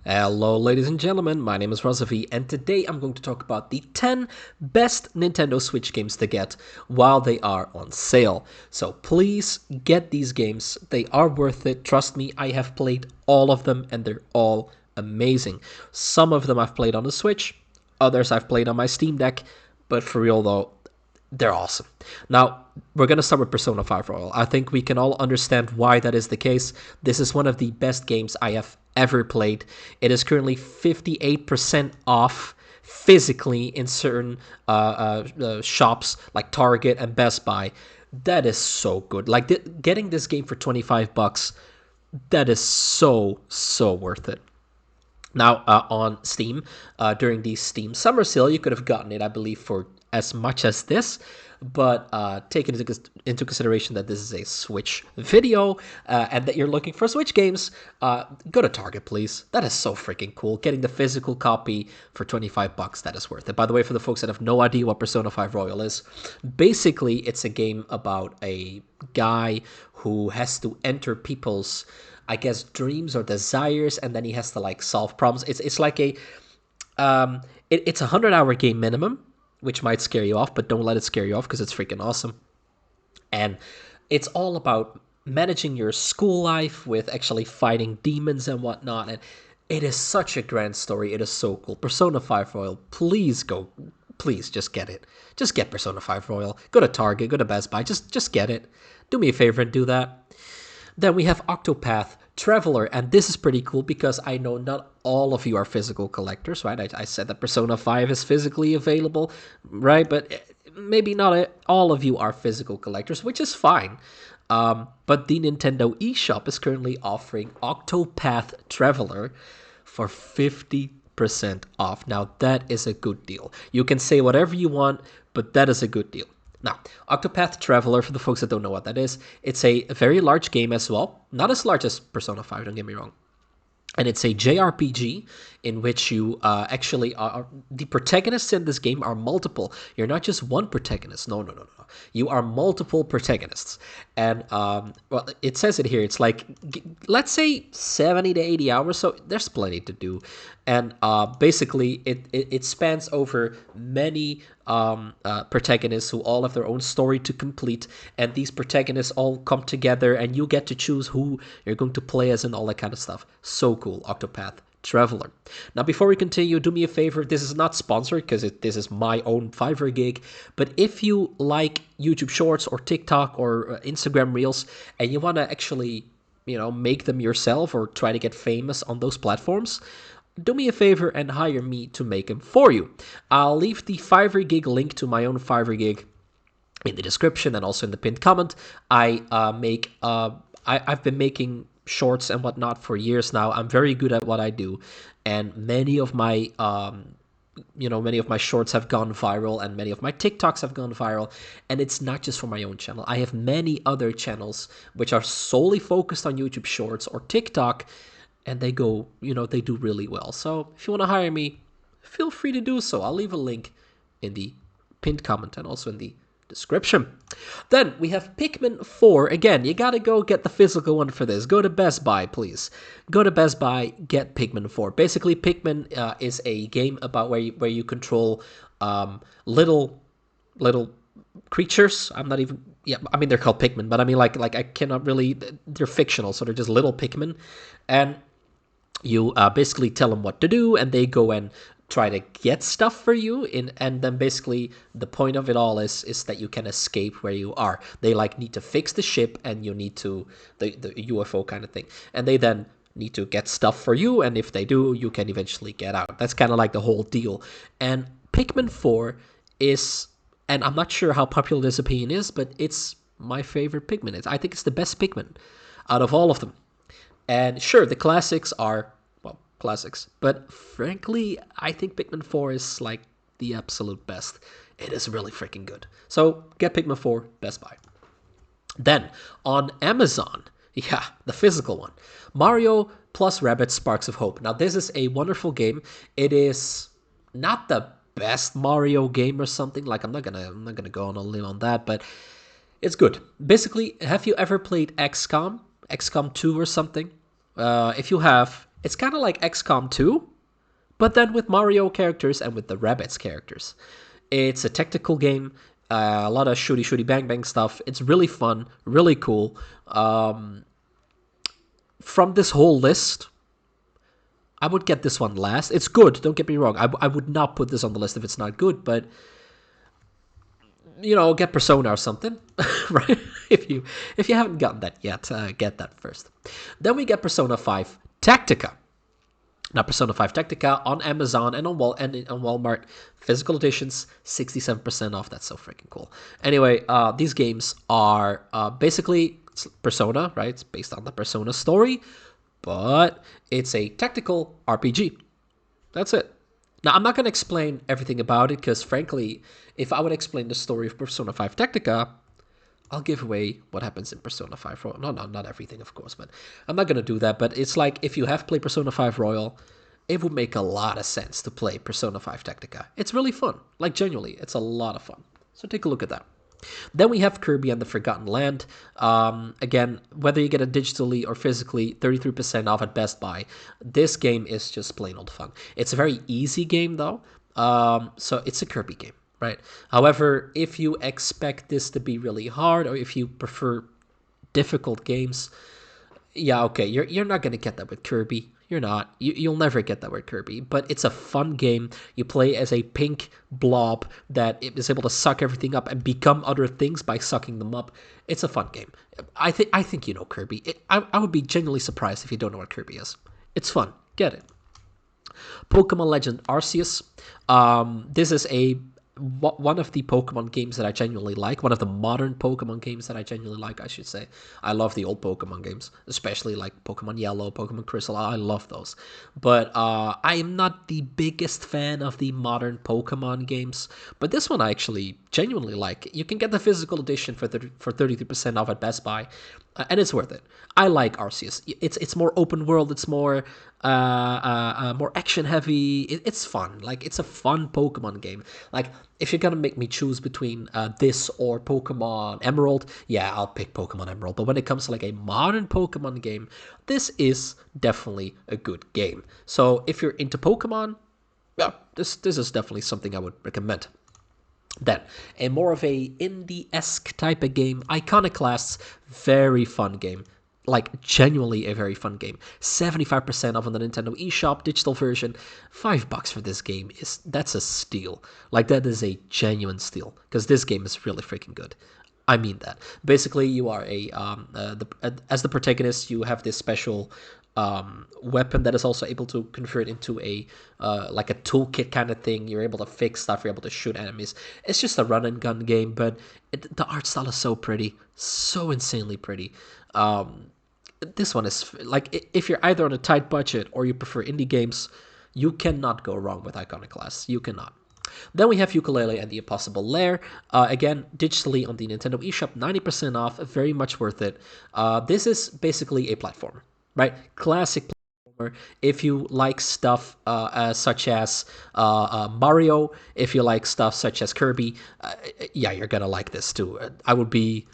Hello, ladies and gentlemen, my name is Razovy, and today I'm going to talk about the 10 best Nintendo Switch games to get while they are on sale. So please get these games, they are worth it. Trust me, I have played all of them, and they're all amazing. Some of them I've played on the Switch, others I've played on my Steam Deck, but for real though, they're awesome. Now, we're going to start with Persona 5 Royal. I think we can all understand why that is the case. This is one of the best games I have ever played. It is currently 58% off physically in certain shops like Target and Best Buy. That is so good. Like getting this game for $25, that is so worth it. Now, on Steam, during the Steam Summer Sale, you could have gotten it, I believe, for as much as this. But taking into consideration that this is a Switch video and that you're looking for Switch games, go to Target, please. That is so freaking cool. Getting the physical copy for $25, that is worth it. By the way, for the folks that have no idea what Persona 5 Royal is, basically it's a game about a guy who has to enter people's, I guess, dreams or desires, and then he has to like solve problems. It's like it's a 100-hour game minimum, which might scare you off, but don't let it scare you off because it's freaking awesome. And it's all about managing your school life with actually fighting demons and whatnot. And it is such a grand story. It is so cool. Persona 5 Royal, please just get it. Just get Persona 5 Royal. Go to Target, go to Best Buy, just get it. Do me a favor and do that. Then we have Octopath Traveler, and this is pretty cool because I know not all of you are physical collectors, right? I said that Persona 5 is physically available, right? But maybe not all of you are physical collectors, which is fine. But the Nintendo eShop is currently offering Octopath Traveler for 50% off. Now, that is a good deal. You can say whatever you want, but that is a good deal. Now, Octopath Traveler, for the folks that don't know what that is, it's a very large game as well. Not as large as Persona 5, don't get me wrong. And it's a JRPG in which you actually are. The protagonists in this game are multiple. You're not just one protagonist. No. You are multiple protagonists. And, well, it says it here. It's like, let's say 70 to 80 hours. So there's plenty to do. And basically, it spans over many protagonists who all have their own story to complete. And these protagonists all come together, and you get to choose who you're going to play as and all that kind of stuff. So cool, Octopath Traveler. Now, before we continue, do me a favor. This is not sponsored because this is my own Fiverr gig. But if you like YouTube Shorts or TikTok or Instagram Reels, and you want to actually, make them yourself or try to get famous on those platforms, do me a favor and hire me to make them for you. I'll leave the Fiverr gig link to my own Fiverr gig in the description and also in the pinned comment. I've been making shorts and whatnot for years now. I'm very good at what I do, and many of my shorts have gone viral, and many of my TikToks have gone viral. And it's not just for my own channel. I have many other channels which are solely focused on YouTube Shorts or TikTok, and they go, they do really well. So if you want to hire me, feel free to do so. I'll leave a link in the pinned comment and also in the description. Then we have Pikmin 4. Again, you gotta go get the physical one for this. Go to Best Buy, please. Go to Best Buy, get Pikmin 4. Basically, Pikmin is a game about where you control little creatures. I'm not even. Yeah, I mean they're called Pikmin, but I mean like I cannot really. They're fictional, so they're just little Pikmin, and you basically tell them what to do, and they go and try to get stuff for you. And then basically the point of it all is that you can escape where you are. They need to fix the ship, and you need to the UFO kind of thing, and they then need to get stuff for you. And if they do, you can eventually get out. That's kind of like the whole deal. And Pikmin 4 is, and I'm not sure how popular this opinion is, but it's my favorite Pikmin. I think it's the best Pikmin out of all of them. And sure, the classics are, well, classics. But frankly, I think Pikmin 4 is like the absolute best. It is really freaking good. So get Pikmin 4, Best Buy. Then on Amazon, yeah, the physical one, Mario plus Rabbids Sparks of Hope. Now this is a wonderful game. It is not the best Mario game or something. Like I'm not gonna go on a limb on that, but it's good. Basically, have you ever played XCOM 2 or something? If you have, It's kind of like XCOM 2, but then with Mario characters and with the Rabbids characters. It's a tactical game, a lot of shooty bang bang stuff. It's really fun, really cool. From this whole list, I would get this one last. It's good, don't get me wrong. I would not put this on the list if it's not good, but get Persona or something, right? If you haven't gotten that yet, get that first. Then we get Persona 5 Tactica. Now, Persona 5 Tactica on Amazon and on Walmart, physical editions, 67% off. That's so freaking cool. Anyway, these games are basically Persona, right? It's based on the Persona story, but it's a tactical RPG. That's it. Now, I'm not going to explain everything about it because, frankly, if I would explain the story of Persona 5 Tactica, I'll give away what happens in Persona 5 Royal. No, not everything, of course, but I'm not going to do that. But it's like if you have played Persona 5 Royal, it would make a lot of sense to play Persona 5 Tactica. It's really fun. Like, genuinely, it's a lot of fun. So take a look at that. Then we have Kirby and the Forgotten Land. Again, whether you get it digitally or physically, 33% off at Best Buy. This game is just plain old fun. It's a very easy game, though. So it's a Kirby game, right? However, if you expect this to be really hard, or if you prefer difficult games, yeah, okay, you're not gonna get that with Kirby. You're not. You'll never get that with Kirby. But it's a fun game. You play as a pink blob that is able to suck everything up and become other things by sucking them up. It's a fun game. I think you know Kirby. I would be genuinely surprised if you don't know what Kirby is. It's fun. Get it. Pokemon Legend Arceus. This is one of the Pokemon games that I genuinely like. One of the modern Pokemon games that I genuinely like, I should say. I love the old Pokemon games, especially like Pokemon Yellow, Pokemon Crystal. I love those. But I am not the biggest fan of the modern Pokemon games. But this one I actually genuinely like. You can get the physical edition for 33% off at Best Buy, and it's worth it. I like Arceus. It's more open world. It's more more action heavy. It's fun. Like, it's a fun Pokemon game. Like, if you're gonna make me choose between this or Pokemon Emerald, yeah, I'll pick Pokemon Emerald. But when it comes to like a modern Pokemon game, this is definitely a good game. So if you're into Pokemon, yeah, this is definitely something I would recommend. Then, a more of a indie-esque type of game, Iconoclast, very fun game. Like, genuinely a very fun game. 75% off on the Nintendo eShop, digital version. $5 for this game, that's a steal. Like, that is a genuine steal, because this game is really freaking good. I mean that. Basically, you are as the protagonist, you have this special weapon that is also able to convert into a like a toolkit kind of thing. You're able to fix stuff. You're able to shoot enemies. It's just a run and gun game, but the art style is so pretty, so insanely pretty. This one is like, if you're either on a tight budget or you prefer indie games, you cannot go wrong with Iconoclast. You cannot. Then we have Yooka-Laylee and the Impossible Lair. Again, digitally on the Nintendo eShop, 90% off, very much worth it. This is basically a platformer, right? Classic platformer. If you like stuff such as Mario, if you like stuff such as Kirby, yeah, you're gonna like this too. I would be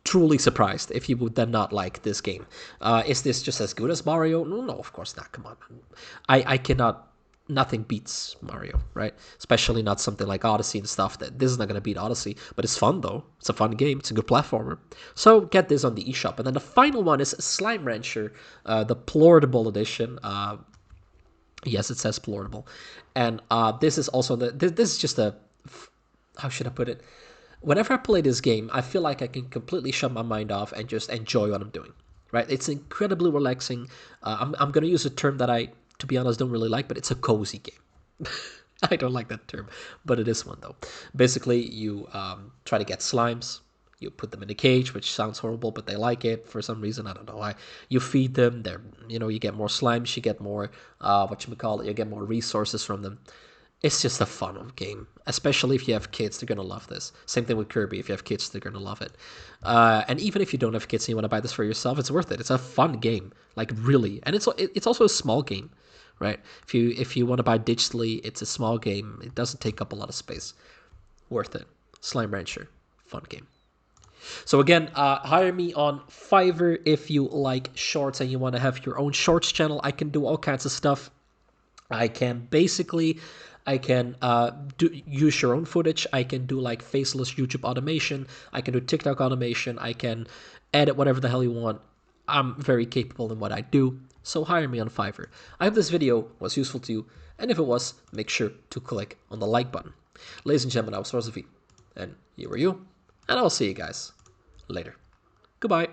truly surprised if you would then not like this game. Is this just as good as Mario? No, of course not. Come on. I cannot... Nothing beats Mario, right? Especially not something like Odyssey and stuff. This is not going to beat Odyssey, but it's fun though. It's a fun game. It's a good platformer. So get this on the eShop. And then the final one is Slime Rancher, the Plortable edition. Yes, it says Plortable. And this is also this is just a... How should I put it? Whenever I play this game, I feel like I can completely shut my mind off and just enjoy what I'm doing, right? It's incredibly relaxing. I'm going to use a term that I, to be honest, don't really like, but it's a cozy game. I don't like that term, but it is one, though. Basically, you try to get slimes. You put them in a cage, which sounds horrible, but they like it for some reason. I don't know why. You feed them. You get more slimes. You get more, you get more resources from them. It's just a fun game, especially if you have kids. They're going to love this. Same thing with Kirby. If you have kids, they're going to love it. And even if you don't have kids and you want to buy this for yourself, it's worth it. It's a fun game, like really. And it's also a small game, right? If you want to buy digitally, it's a small game. It doesn't take up a lot of space. Worth it. Slime Rancher, fun game. So again, hire me on Fiverr if you like shorts and you want to have your own shorts channel. I can do all kinds of stuff. I can use your own footage. I can do like faceless YouTube automation. I can do TikTok automation. I can edit whatever the hell you want. I'm very capable in what I do. So hire me on Fiverr. I hope this video was useful to you. And if it was, make sure to click on the like button. Ladies and gentlemen, I was Razovy. And here were you. And I'll see you guys later. Goodbye.